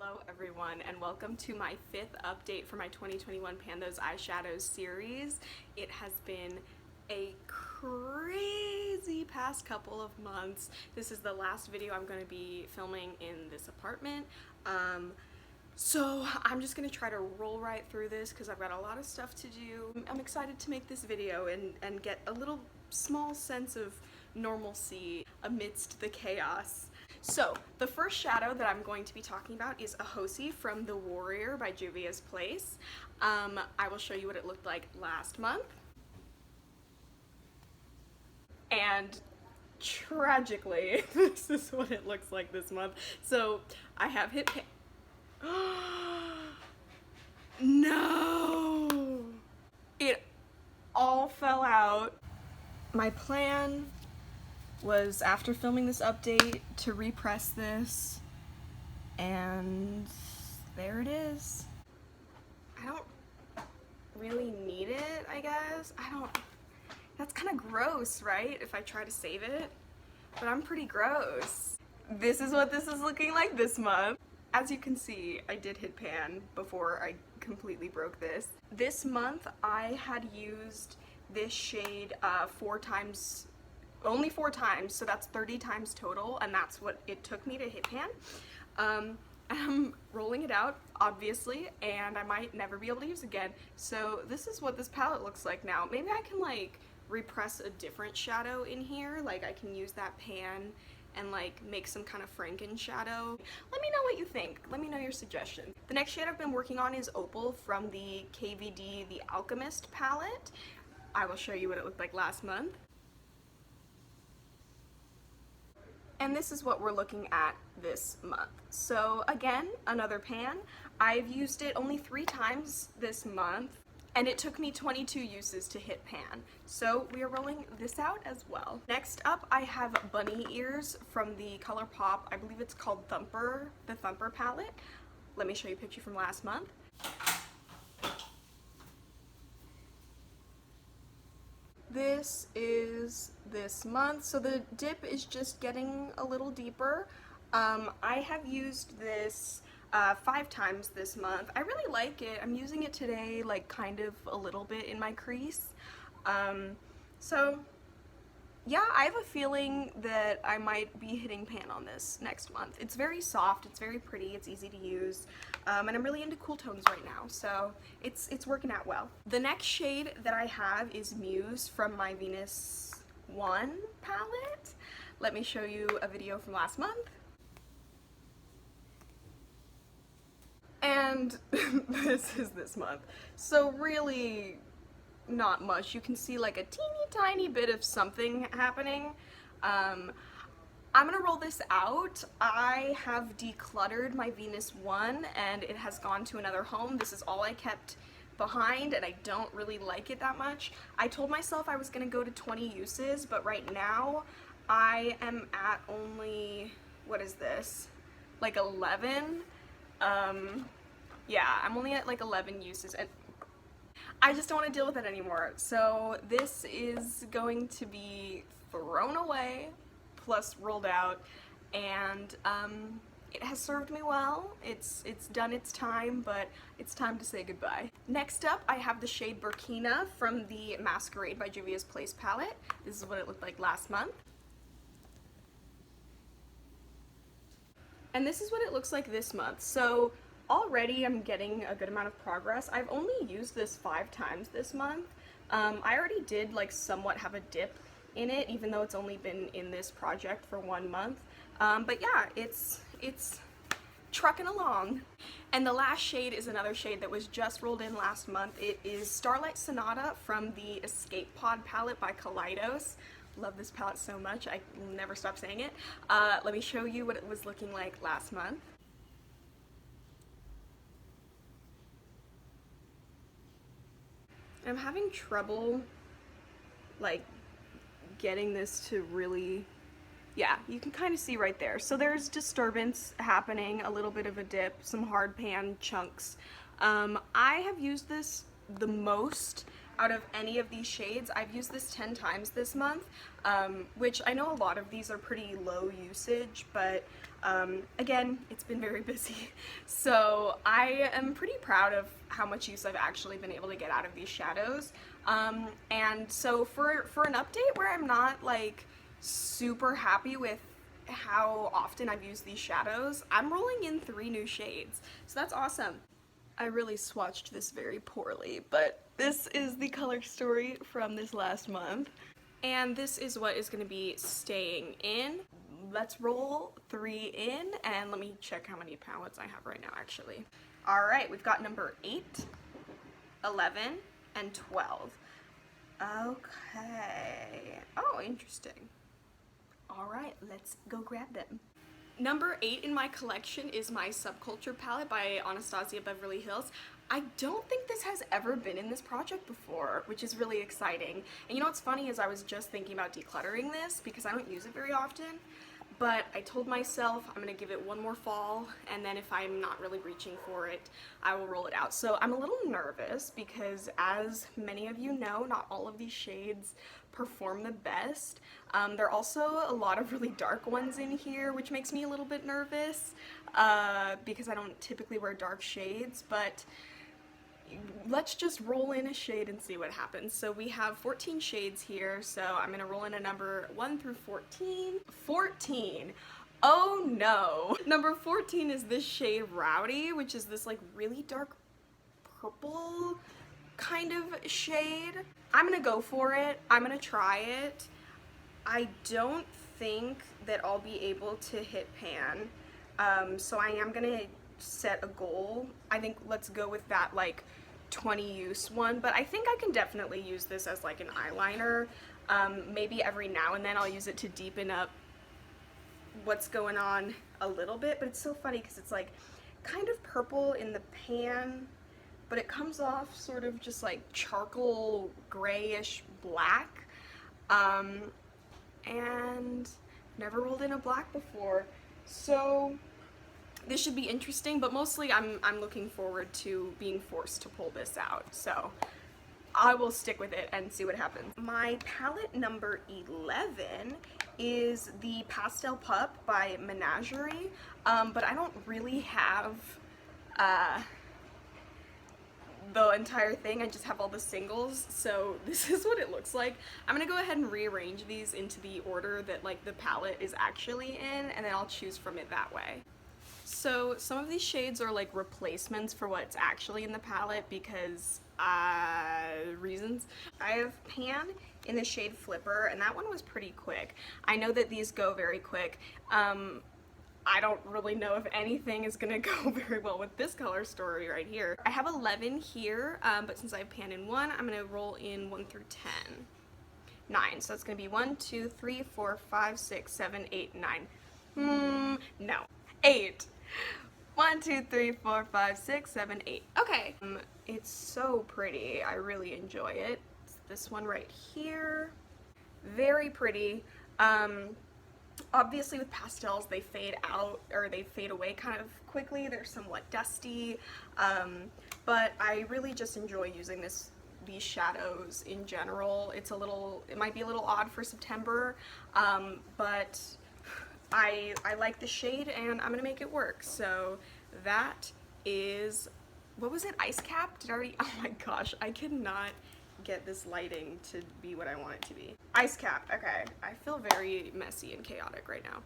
Hello everyone, and welcome to my 5th update for my 2021 Pan Those Eyeshadows series. It has been a crazy past couple of months. This is the last video I'm going to be filming in this apartment. So I'm just going to try to roll right through this because I've got a lot of stuff to do. I'm excited to make this video and get a little small sense of normalcy amidst the chaos. So, the first shadow that I'm going to be talking about is a Hosi from The Warrior by Juvia's Place. I will show you what it looked like last month. And tragically, this is what it looks like this month. So, I have hit No! It all fell out. My plan was, after filming this update, to repress this, and there it is. I don't really need it, I guess. That's kind of gross, right? If I try to save it, but I'm pretty gross. This is what this is looking like this month. As you can see, I did hit pan before I completely broke this. This month, I had used this shade only 4 times, so that's 30 times total, and that's what it took me to hit pan. I'm rolling it out, obviously, and I might never be able to use it again. So this is what this palette looks like now. Maybe I can like repress a different shadow in here, like I can use that pan and like make some kind of Franken shadow. Let me know what you think. Let me know your suggestions. The next shade I've been working on is Opal from the KVD The Alchemist palette. I will show you what it looked like last month. And this is what we're looking at this month. So again, another pan. I've used it only 3 times this month, and it took me 22 uses to hit pan. So we are rolling this out as well. Next up, I have bunny ears from the ColourPop, I believe it's called Thumper, the Thumper palette. Let me show you a picture from last month. This is this month, so the dip is just getting a little deeper. I have used this 5 times this month. I really like it. I'm using it today, like kind of a little bit in my crease. So yeah, I have a feeling that I might be hitting pan on this next month. It's very soft, it's very pretty, it's easy to use, and I'm really into cool tones right now, so it's working out well. The next shade that I have is Muse from my Venus 1 palette. Let me show you a video from last month. And this is this month. So really not much. You can see like a teeny tiny bit of something happening. I'm gonna roll this out. I have decluttered my Venus 1 and it has gone to another home. This is all I kept behind and I don't really like it that much. I told myself I was gonna go to 20 uses, but right now I am at only, what is this? Like 11? Yeah, I'm only at like 11 uses and I just don't want to deal with it anymore. So this is going to be thrown away, plus rolled out, and it has served me well. It's done its time, but it's time to say goodbye. Next up, I have the shade Burkina from the Masquerade by Juvia's Place palette. This is what it looked like last month. And this is what it looks like this month. So already I'm getting a good amount of progress. I've only used this 5 times this month. I already did like somewhat have a dip in it, even though it's only been in this project for 1 month. But yeah, it's trucking along. And the last shade is another shade that was just rolled in last month. It is Starlight Sonata from the Escape Pod palette by Kaleidos. Love this palette so much, I will never stop saying it. Let me show you what it was looking like last month. I'm having trouble like getting this to really, yeah, you can kind of see right there. So there's disturbance happening, a little bit of a dip, some hard pan chunks. I have used this the most out of any of these shades. I've used this 10 times this month, which I know a lot of these are pretty low usage, but Again, it's been very busy, so I am pretty proud of how much use I've actually been able to get out of these shadows. And so for an update where I'm not like super happy with how often I've used these shadows, I'm rolling in 3 new shades, so that's awesome. I really swatched this very poorly, but this is the color story from this last month. And this is what is going to be staying in. Let's roll 3 in, and let me check how many palettes I have right now, actually. Alright, we've got number 8, 11, and 12. Okay. Oh, interesting. Alright, let's go grab them. Number 8 in my collection is my Subculture palette by Anastasia Beverly Hills. I don't think this has ever been in this project before, which is really exciting. And you know what's funny is I was just thinking about decluttering this because I don't use it very often, but I told myself I'm gonna give it one more fall, and then if I'm not really reaching for it, I will roll it out. So I'm a little nervous because, as many of you know, not all of these shades perform the best. There are also a lot of really dark ones in here, which makes me a little bit nervous because I don't typically wear dark shades, but let's just roll in a shade and see what happens. So we have 14 shades here, so I'm gonna roll in a number 1 through 14. 14! Oh no! Number 14 is this shade Rowdy, which is this like really dark purple kind of shade. I'm gonna go for it. I'm gonna try it. I don't think that I'll be able to hit pan, so I am gonna set a goal. I think let's go with that like 20 use one, but I think I can definitely use this as like an eyeliner. Maybe every now and then I'll use it to deepen up what's going on a little bit, but it's so funny because it's like kind of purple in the pan, but it comes off sort of just like charcoal grayish black, and never rolled in a black before, so this should be interesting, but mostly I'm looking forward to being forced to pull this out, so I will stick with it and see what happens. My palette number 11 is the Pastel Pup by Menagerie, but I don't really have the entire thing. I just have all the singles, so this is what it looks like. I'm gonna go ahead and rearrange these into the order that like the palette is actually in, and then I'll choose from it that way. So some of these shades are like replacements for what's actually in the palette because reasons. I have Pan in the shade Flipper, and that one was pretty quick. I know that these go very quick. I don't really know if anything is gonna go very well with this color story right here. I have 11 here, but since I have Pan in 1, I'm gonna roll in 1 through 10. 9, so it's gonna be 1, 2, 3, 4, 5, 6, 7, 8, 9. No. 8. 1, 2, 3, 4, 5, 6, 7, 8. Okay. It's so pretty. I really enjoy it. It's this one right here. Very pretty. Obviously with pastels they fade out, or they fade away kind of quickly. They're somewhat dusty, but I really just enjoy using these shadows in general. It might be a little odd for September, but I like the shade and I'm gonna make it work. So that is, what was it, Ice Cap? Oh my gosh, I cannot get this lighting to be what I want it to be. Ice Cap, okay. I feel very messy and chaotic right now.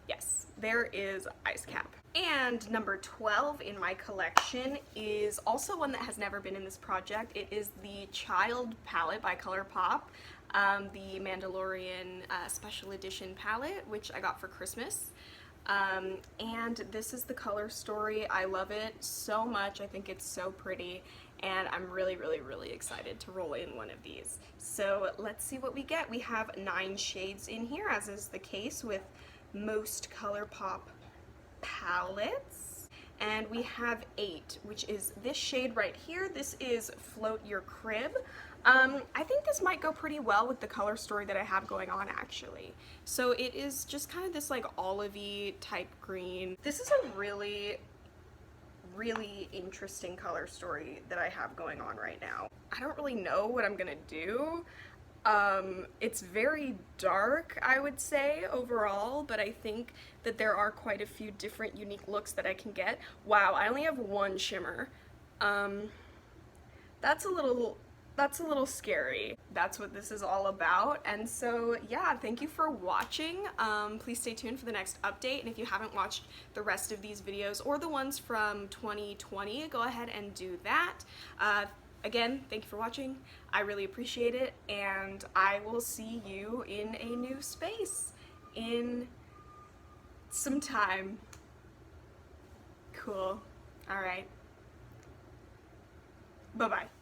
Yes, there is Ice Cap. And number 12 in my collection is also one that has never been in this project. It is the Child palette by ColourPop, the Mandalorian special edition palette, which I got for Christmas. And this is the color story. I love it so much. I think it's so pretty, and I'm really, really, really excited to roll in one of these. So let's see what we get. We have 9 shades in here, as is the case with most ColourPop palettes. And we have 8, which is this shade right here. This is Float Your Crib. I think this might go pretty well with the color story that I have going on, actually. So it is just kind of this like olivey type green. This is a really, really interesting color story that I have going on right now. I don't really know what I'm gonna do. It's very dark, I would say, overall, but I think that there are quite a few different unique looks that I can get. Wow, I only have one shimmer. Um, that's a little scary. That's what this is all about. And so yeah, thank you for watching. Please stay tuned for the next update, and if you haven't watched the rest of these videos or the ones from 2020, go ahead and do that. Again, thank you for watching. I really appreciate it, and I will see you in a new space in some time. Cool. All right. Bye-bye.